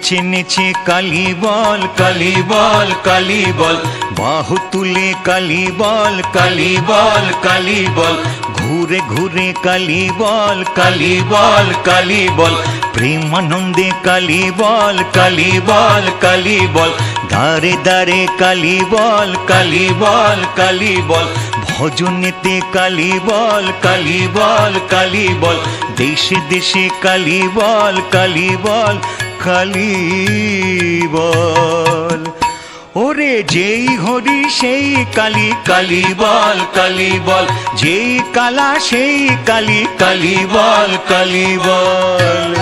নেচে নেচে কালী বল কালী বল কালী বল, বাহু তুলে কালী বল কালী বল কালী বল, ঘুরে ঘুরে কালী বল কালী বল কালী বল, প্রেমানন্দে কালী বল কালী বল কালী বল, দাঁড়ে দাঁড়ে কালী বল কালী বল কালী বল, ভজনেতে কালী বল কালী বল কালী বল, দেশে দেশে কালী বল কালী বল কালী বল। ওরে যেই হরি সেই কালী কালী বল কালী বল, যেই কালা সেই কালী কালী বল কালী বল।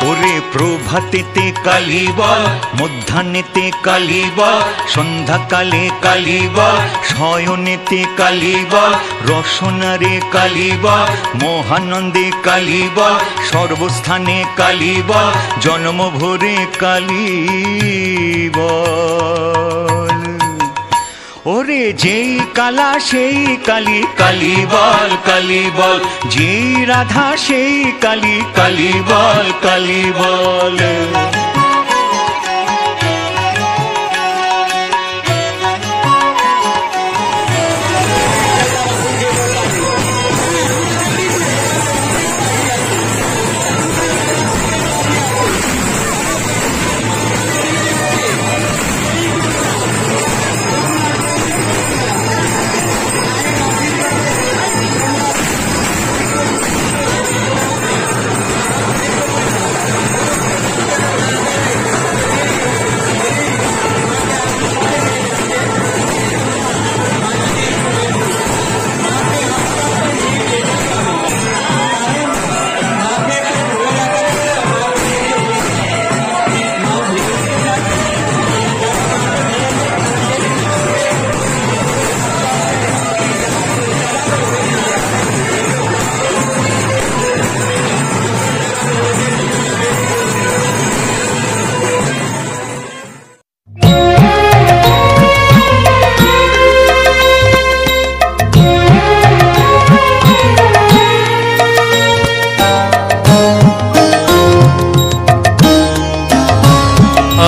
ওরে প্রভাতেতে কালী বল, মধ্যাহ্নেতে কালী বল, সন্ধ্যাকালে কালী বল, শয়নেতে কালী বল, রসনারে কালী বল, মহানন্দে কালী বল, সর্বস্থানে কালী বল, জন্মভরে কালী বল। ওরে যেই কালা সেই কালী কালী বল কালী বল, যেই রাধা সেই কালী কালী বল কালী বল।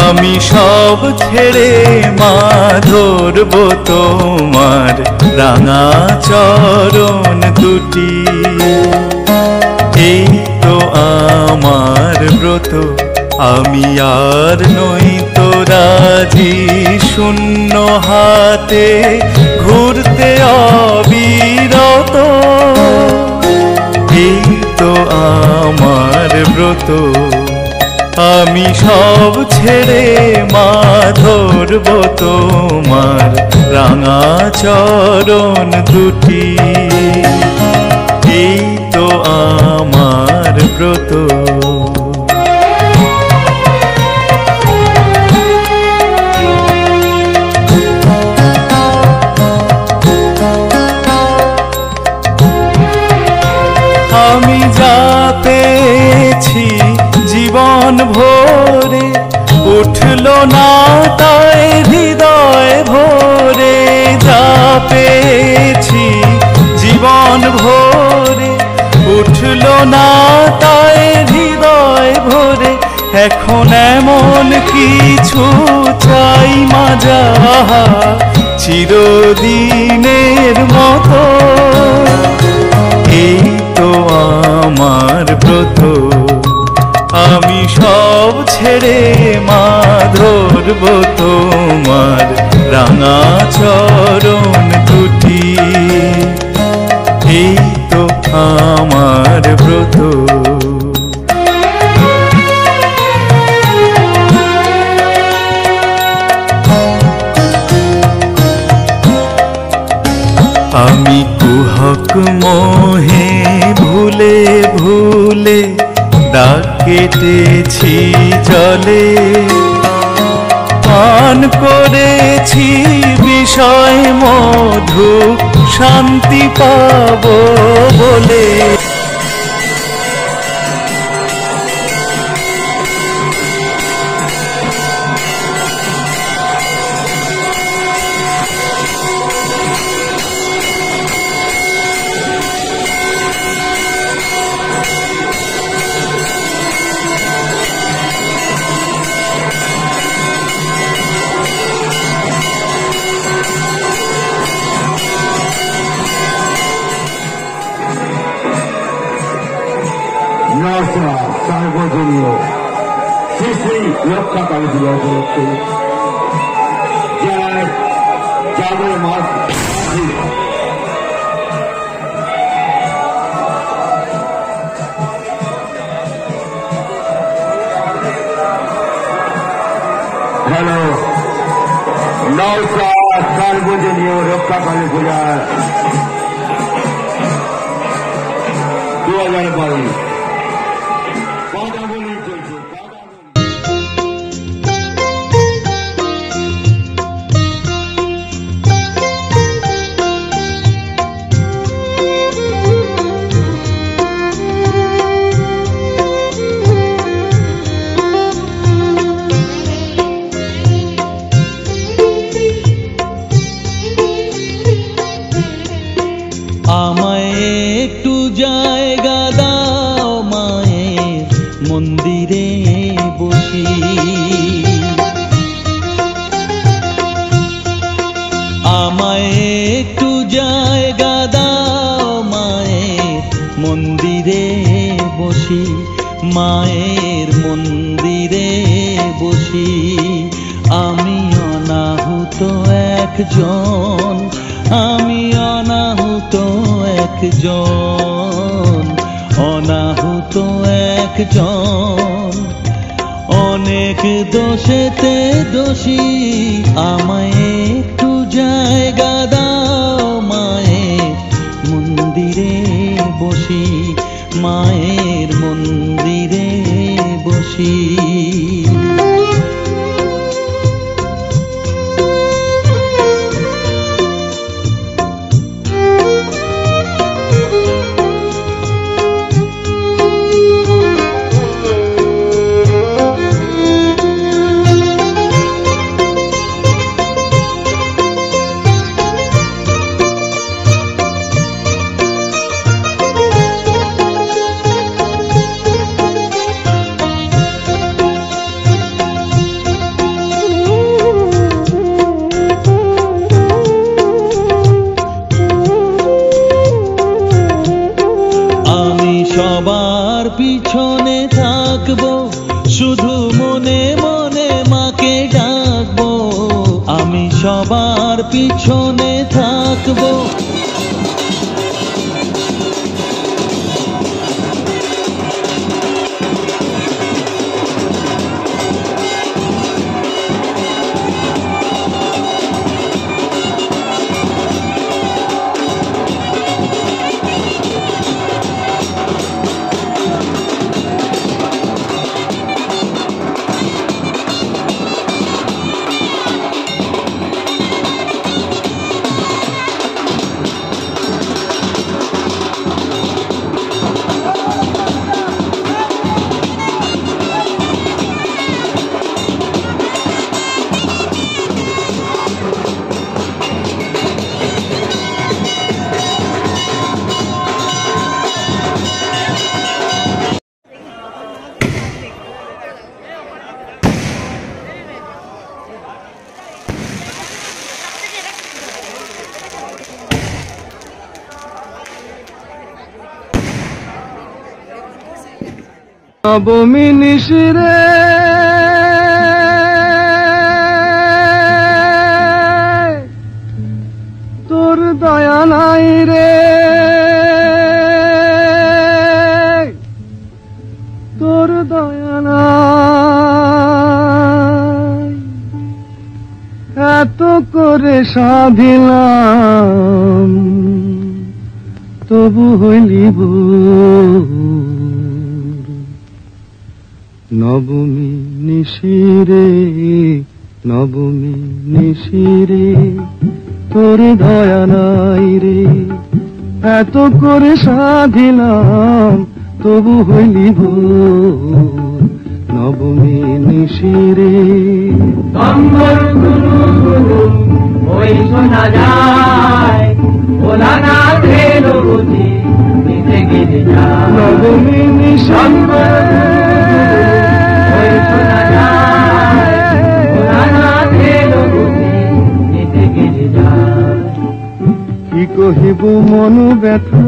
আমি সব ছেড়ে মা ধরব তোমার রাঙা চরণ দুটি, এই তো আমার ব্রত, আমি আর নই তো রাজি শূন্য হাতে ঘুরতে অবিরত, এই তো আমার ব্রত। আমি সব ছেড়ে মা ধরব তোমার রাঙা চরণ দুটি, এই তো আমার ব্রত। আমি যা পেয়েছি জীবন ভরে, উঠল না তাই হৃদয় ভরে, যা পেয়েছি জীবন ভরে, উঠল না তাই হৃদয় ভরে, এখন এমন কিছু চাই মা যাহা চিরদিনের মতো, এই তো আমার ব্রত। আমি সব ছেড়ে মা ধরব তোমার রাঙা চরণ দুটি, এই তো আমার ব্রত। আমি কুহক মোহে ভুলে ভুলে দাগ কেটেছি জলে, পান করেছি বিষয় মধু শান্তি পাবো বলে। রক্ষা কালী পূজা উপলক্ষে জেলায় জাগর মাস হ্যালো নৌকা সার্বজনীয় রক্ষা কালী পূজা 2022 পদাবলী চলছে। আমায় একটু জায়গা দাও মায়ের মন্দিরে বসি, আমায় একটু জায়গা দাও মায়ের মন্দিরে বসি, মায়ের মন্দিরে বসি। আমি অনাহুত একজন, আমি অনাহুত একজন, অনাহুত একজন, অনেক দোষেতে দোষী। আমায় একটু জায়গা দাও মায়ের মন্দিরে বসি, মায়ের মন্দিরে বসি। সবার পিছনে থাকবো, শুধু মনে মনে মাকে ডাকবো। আমি সবার পিছনে থাকবো, নবমী নিশিরে তোর দয়া নাই রে, তোর দয়া নাই। এত করে সাধিলাম তবু হইলি ভুল। নবমী নিশিরে, নবমী নিশিরে তোর দয়া নাই রে। এত করে সাধিলাম তবু হইলি ভুল। নবমী নিশিরে ওই শোনা যায় ভোলানাথের বুঝি নিতে গেলে যায়। নবমী নিশিরে ওই শোনা যায় ভোলানাথের বুঝি নিতে গেলে যায়। কি কহিব মনু ব্যথা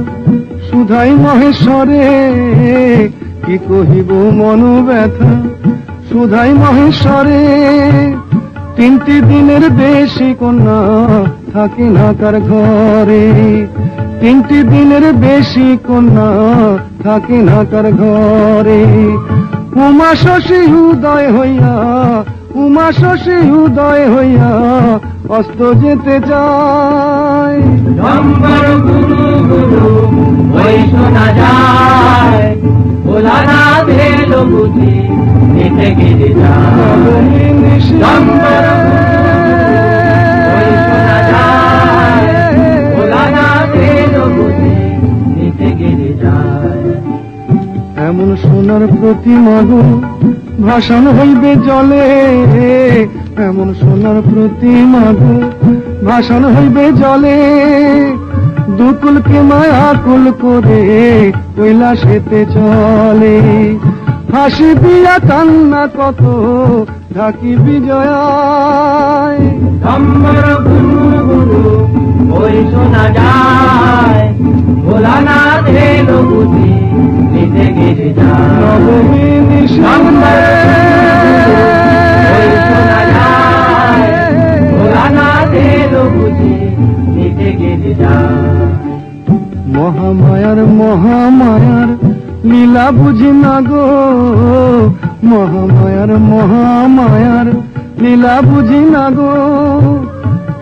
সুধাই মহেশ্বরে, কি কহিব মনু ব্যথা সুধাই মহেশ্বরে। 3টি দিনের বেশি কন্যা থাকে না কার ঘরে। 3টি দিনের বেশি কন্যা থাকে না কার ঘরে। উমা শশী উদয় হইয়া, উমা শশী উদয় হইয়া অস্ত যেতে যায়। ডম্বর গুরু গুরু ওই শোনা যায়, ভোলানাথ এলো বুঝি নিতে গিরে যায়। ডম্বর ওই শোনা যায়, ভোলানাথ এলো বুঝি নিতে গিরে যায়। এমন সোনার প্রতিমা গো ভাষণ হইবে জলে। এমন সোনার প্রতিমা গো ভাষণ হইবে জলে। দুকুলকে মায়া কুল করে কৈলাসেতে চলে। হাসি দিয়া কান্না কত ঢাকি বিজয়ায়। ডম্বর গুরু গুরু ওই শোনা যায়, ভোলানাথ এলো বুঝি নিতে গিরে যায়। নবমী নিশিরে ওই শোনা যায়, ভোলানাথ এলো বুঝি নিতে গিরে যায়। মহামায়ার মহামায়ার লীলা বুঝি না গো। মহামায়ার মহামায়ার লীলা বুঝি না গো।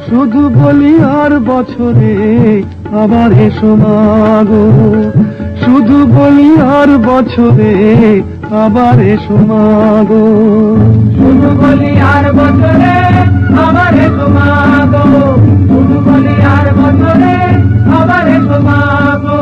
শুধু বলি আর বছরে আবার এসো মাগো। শুধু বলি আর বছরে আবার এসো মাগো। শুধু বলি আর বছরে আবার এসো মাগো। শুধু বলি আর বছরে আবার এসো মাগো।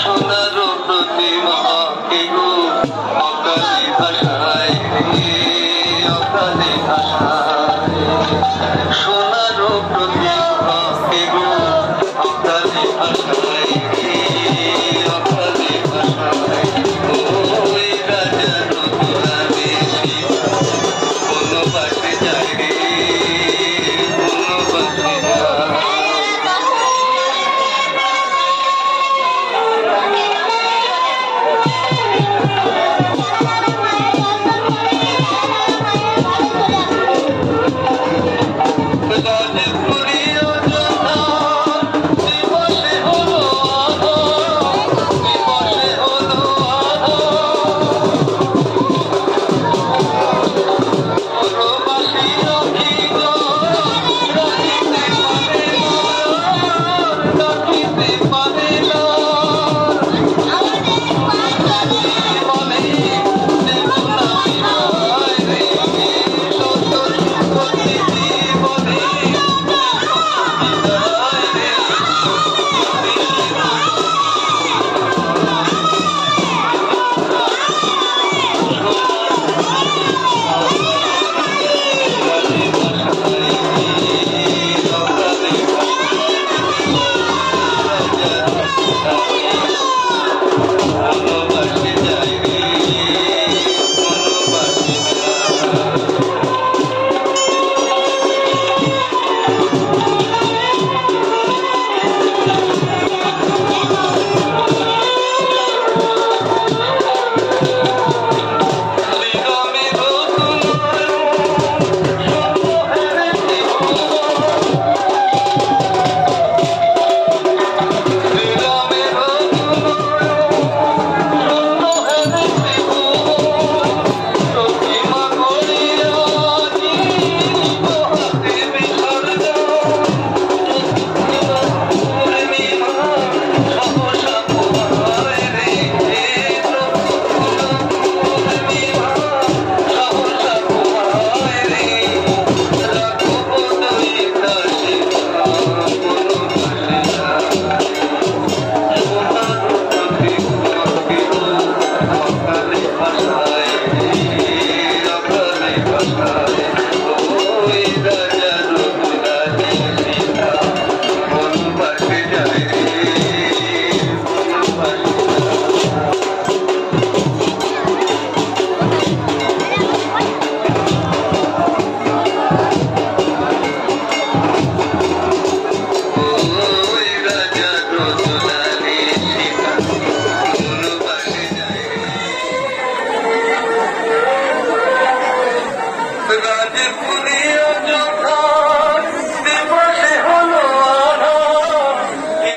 সোনার প্রতিমা কে গো অকালে ভাষায়।